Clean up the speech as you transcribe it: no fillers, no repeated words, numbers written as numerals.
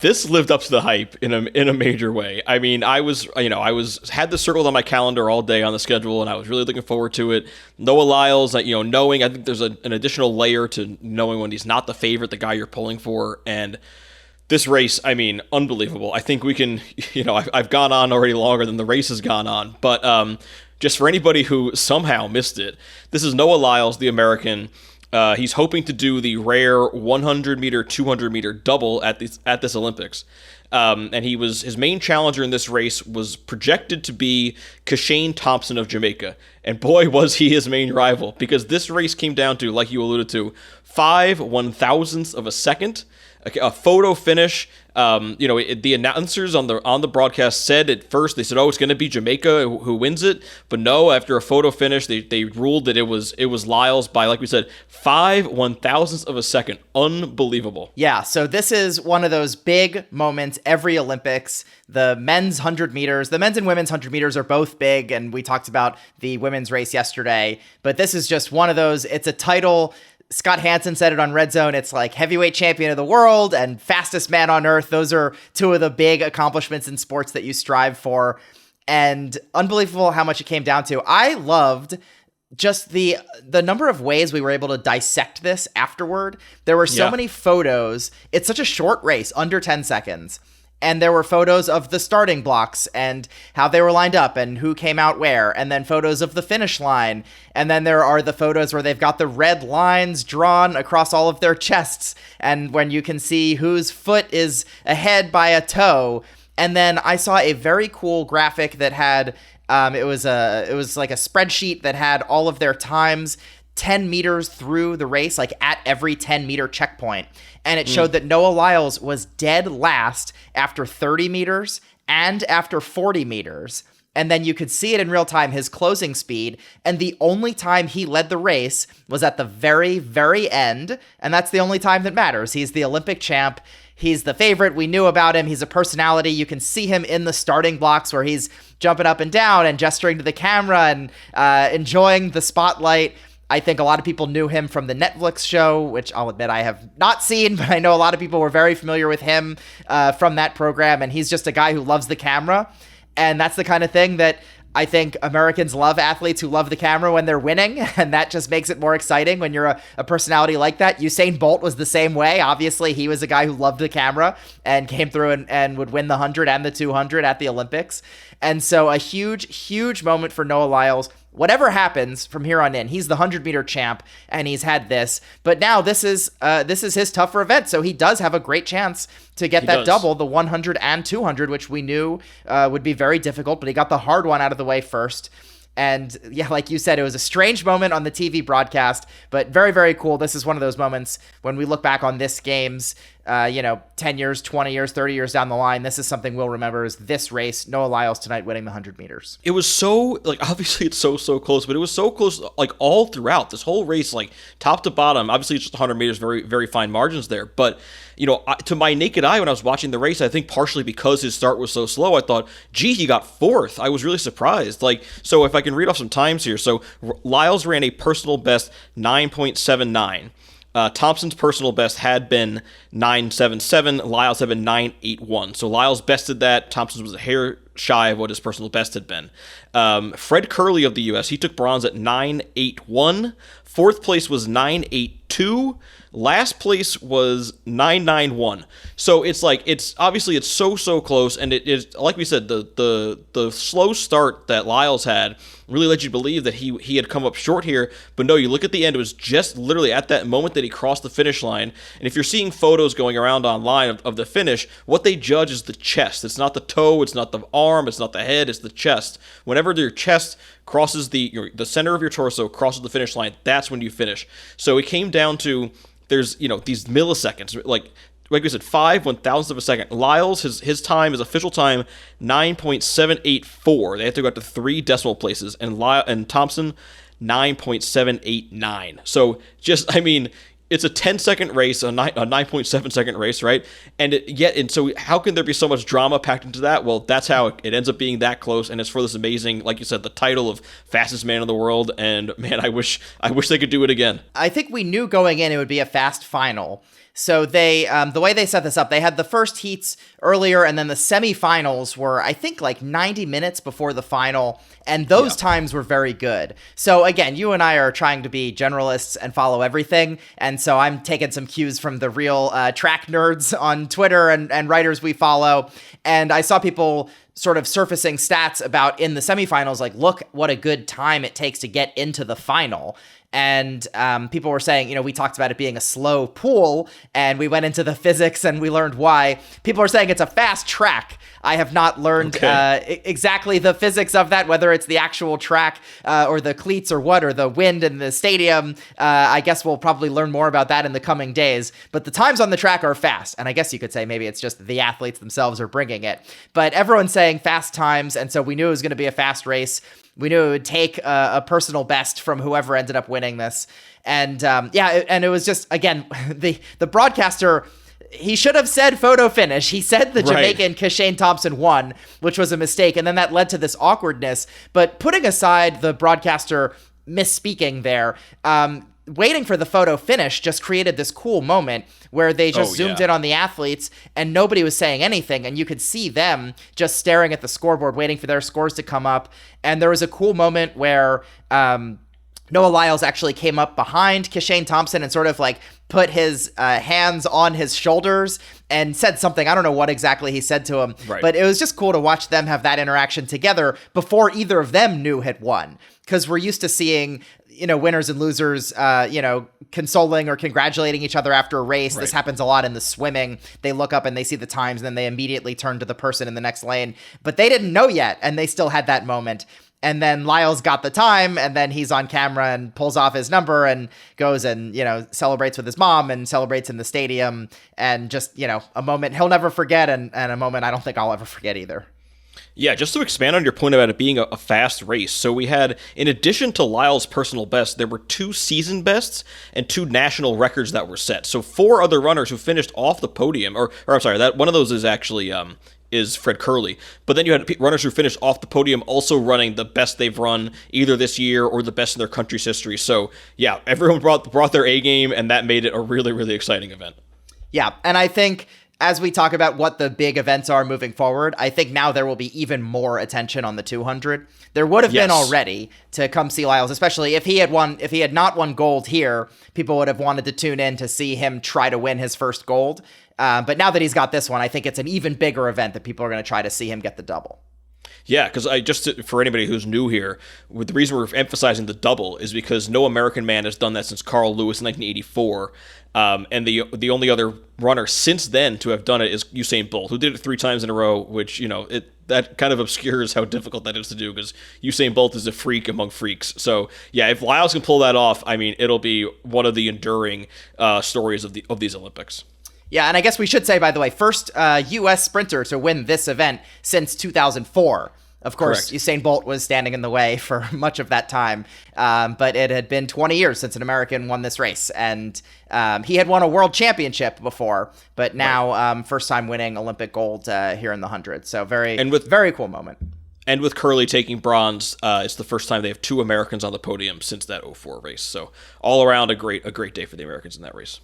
This lived up to the hype in a major way. I mean, I had this circled on my calendar all day on the schedule, and I was really looking forward to it. Noah Lyles, knowing, I think there's an additional layer to knowing when he's not the favorite, the guy you're pulling for, and this race, I mean, unbelievable. I think we can, I've gone on already longer than the race has gone on, but just for anybody who somehow missed it, this is Noah Lyles, the American. He's hoping to do the rare 100 meter, 200 meter double at this Olympics. And his main challenger in this race was projected to be Kashane Thompson of Jamaica. And boy, was he his main rival, because this race came down to, like you alluded to, 5/1000ths of a second. A photo finish. The announcers on the broadcast said at first, they said, "Oh, it's going to be Jamaica who wins it," but no. After a photo finish, they ruled that it was Lyles by, like we said, 5/1000ths of a second. Unbelievable. Yeah. So this is one of those big moments every Olympics. The men's 100 meters, the men's and women's 100 meters are both big, and we talked about the women's race yesterday. But this is just one of those. It's a title. Scott Hansen said it on Red Zone. It's like heavyweight champion of the world and fastest man on earth. Those are two of the big accomplishments in sports that you strive for. And unbelievable how much it came down to. I loved just the number of ways we were able to dissect this afterward. There were so many photos. It's such a short race, under 10 seconds. And there were photos of the starting blocks and how they were lined up and who came out where, and then photos of the finish line. And then there are the photos where they've got the red lines drawn across all of their chests, and when you can see whose foot is ahead by a toe. And then I saw a very cool graphic that had it was like a spreadsheet that had all of their times 10 meters through the race, like at every 10-meter checkpoint. And it showed that Noah Lyles was dead last after 30 meters and after 40 meters. And then you could see it in real time, his closing speed. And the only time he led the race was at the very, very end. And that's the only time that matters. He's the Olympic champ. He's the favorite. We knew about him. He's a personality. You can see him in the starting blocks where he's jumping up and down and gesturing to the camera and enjoying the spotlight. I think a lot of people knew him from the Netflix show, which I'll admit I have not seen, but I know a lot of people were very familiar with him from that program, and he's just a guy who loves the camera, and that's the kind of thing that I think Americans love, athletes who love the camera when they're winning, and that just makes it more exciting when you're a personality like that. Usain Bolt was the same way. Obviously, he was a guy who loved the camera and came through and would win the 100 and the 200 at the Olympics, and so a huge, huge moment for Noah Lyles. Whatever happens from here on in, he's the 100-meter champ, and he's had this. But now this is his tougher event, so he does have a great chance to get that double, the 100 and 200, which we knew would be very difficult, but he got the hard one out of the way first. And yeah, like you said, it was a strange moment on the TV broadcast, but very, very cool. This is one of those moments when we look back on this game's, 10 years, 20 years, 30 years down the line. This is something we'll remember is this race, Noah Lyles tonight winning the 100 meters. It was so, obviously it's so close, but it was so close, all throughout this whole race, top to bottom. Obviously it's just 100 meters, very, very fine margins there. But, to my naked eye when I was watching the race, I think partially because his start was so slow, I thought, gee, he got fourth. I was really surprised. So if I can read off some times here. So Lyles ran a personal best 9.79. Thompson's personal best had been 9.77. Lyles had been 9.81. So Lyles bested that. Thompson was a hair shy of what his personal best had been. Fred Curley of the U.S., he took bronze at 9.81. Fourth place was 9.82. Last place was 9.91. So it's obviously it's so close, and it is, like we said, the slow start that Lyles had really led you to believe that he had come up short here. But no, you look at the end, it was just literally at that moment that he crossed the finish line. And if you're seeing photos going around online of the finish, what they judge is the chest. It's not the toe, it's not the arm, it's not the head, it's the chest. Whenever your chest crosses the center of your torso, crosses the finish line, that's when you finish. So it came down to, there's these milliseconds, like we said, 5/1000ths of a second. Lyles, his time, his official time, 9.784. They have to go up to 3 decimal places, and Thompson 9.789. So it's a 10-second race, a 9.7-second race, right? And so how can there be so much drama packed into that? Well, that's how it ends up being that close, and it's for this amazing, like you said, the title of fastest man in the world. And man, I wish they could do it again. I think we knew going in it would be a fast final. So they, the way they set this up, they had the first heats earlier, and then the semifinals were, I think, like 90 minutes before the final, and those times were very good. So again, you and I are trying to be generalists and follow everything, and so I'm taking some cues from the real track nerds on Twitter and writers we follow, and I saw people sort of surfacing stats about in the semifinals, like, look what a good time it takes to get into the final. And people were saying, we talked about it being a slow pool, and we went into the physics and we learned why. People are saying it's a fast track. I have not learned exactly the physics of that, whether it's the actual track or the cleats or what, or the wind in the stadium. I guess we'll probably learn more about that in the coming days. But the times on the track are fast. And I guess you could say maybe it's just the athletes themselves are bringing it. But everyone's saying fast times, and so we knew it was going to be a fast race. We knew it would take a personal best from whoever ended up winning this. And and it was just, again, the broadcaster, he should have said photo finish. He said the Jamaican Kashane Thompson won, which was a mistake. And then that led to this awkwardness. But putting aside the broadcaster misspeaking there, waiting for the photo finish just created this cool moment where they just zoomed in on the athletes and nobody was saying anything. And you could see them just staring at the scoreboard, waiting for their scores to come up. And there was a cool moment where Noah Lyles actually came up behind Kashane Thompson and sort of like put his hands on his shoulders and said something. I don't know what exactly he said to him, but it was just cool to watch them have that interaction together before either of them knew had won. Because we're used to seeing, winners and losers, consoling or congratulating each other after a race. This happens a lot in the swimming. They look up and they see the times, and then they immediately turn to the person in the next lane. But they didn't know yet, and they still had that moment. And then Lyles got the time, and then he's on camera and pulls off his number and goes and, celebrates with his mom and celebrates in the stadium. And just, a moment he'll never forget, and a moment I don't think I'll ever forget either. Yeah, just to expand on your point about it being a fast race. So we had, in addition to Lyle's personal best, there were 2 season bests and 2 national records that were set. So 4 other runners who finished off the podium, or I'm sorry, that one of those is actually is Fred Curley. But then you had runners who finished off the podium also running the best they've run either this year or the best in their country's history. So yeah, everyone brought their A game, and that made it a really, really exciting event. Yeah, and I think as we talk about what the big events are moving forward, I think now there will be even more attention on the 200. There would have been already to come see Lyles, especially if he had not won gold here, people would have wanted to tune in to see him try to win his first gold. But now that he's got this one, I think it's an even bigger event that people are going to try to see him get the double. Yeah, because for anybody who's new here, the reason we're emphasizing the double is because no American man has done that since Carl Lewis in 1984. And the only other runner since then to have done it is Usain Bolt, who did it 3 times in a row, which, that kind of obscures how difficult that is to do, because Usain Bolt is a freak among freaks. So yeah, if Lyles can pull that off, I mean, it'll be one of the enduring stories of these Olympics. Yeah, and I guess we should say, by the way, first U.S. sprinter to win this event since 2004. Of course, correct. Usain Bolt was standing in the way for much of that time, but it had been 20 years since an American won this race, and he had won a world championship before, but now first time winning Olympic gold here in the 100. So very cool moment. And with Curley taking bronze, it's the first time they have 2 Americans on the podium since that 2004 race. So all around a great day for the Americans in that race.